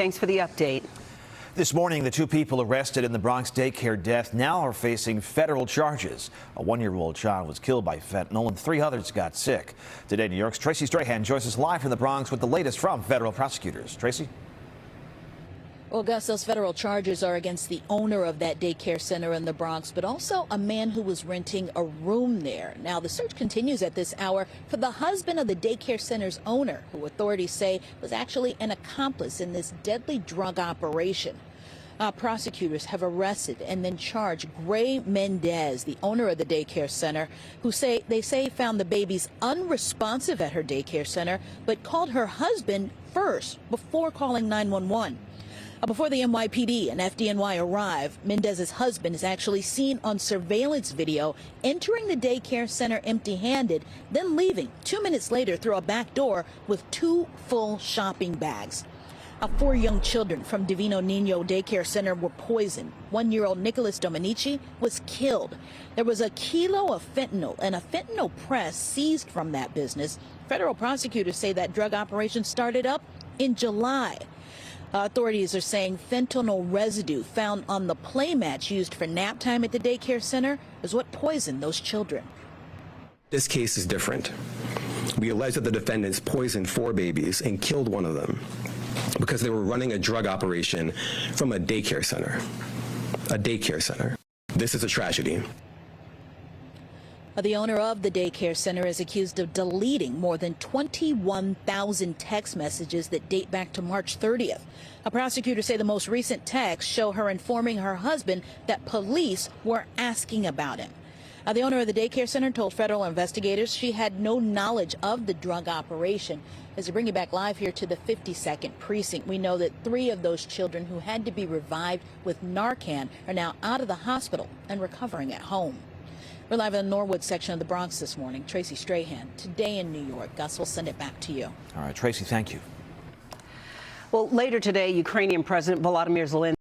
Thanks for the update. This morning, the two people arrested in the Bronx daycare death now are facing federal charges. A one-year-old child was killed by fentanyl and 3 others got sick. Today, New York's Tracy Strahan joins us live from the Bronx with the latest from federal prosecutors. Tracy? Well, Gus, those federal charges are against the owner of that daycare center in the Bronx, but also a man who was renting a room there. Now, the search continues at this hour for the husband of the daycare center's owner, who authorities say was actually an accomplice in this deadly drug operation. Prosecutors have arrested and then charged Gray Mendez, the owner of the daycare center, who they say found the babies unresponsive at her daycare center, but called her husband first before calling 911. Before the NYPD and FDNY arrive, Mendez's husband is actually seen on surveillance video entering the daycare center empty-handed, then leaving 2 minutes later through a back door with 2 full shopping bags. 4 young children from Divino Niño Daycare Center were poisoned. 1-year-old Nicholas Dominici was killed. There was 1 kilo of fentanyl and a fentanyl press seized from that business. Federal prosecutors say that drug operation started up in July. Authorities are saying fentanyl residue found on the play mats used for nap time at the daycare center is what poisoned those children. This case is different. We allege that the defendants poisoned 4 babies and killed one of them because they were running a drug operation from a daycare center. A daycare center. This is a tragedy. The owner of the daycare center is accused of deleting more than 21,000 text messages that date back to March 30th. Prosecutors say the most recent texts show her informing her husband that police were asking about him. The owner of the daycare center told federal investigators she had no knowledge of the drug operation. As we bring you back live here to the 52nd precinct, we know that 3 of those children who had to be revived with Narcan are now out of the hospital and recovering at home. We're live in the Norwood section of the Bronx this morning. Tracy Strahan, today in New York. Gus, we'll send it back to you. All right, Tracy, thank you. Well, later today, Ukrainian President Volodymyr Zelensky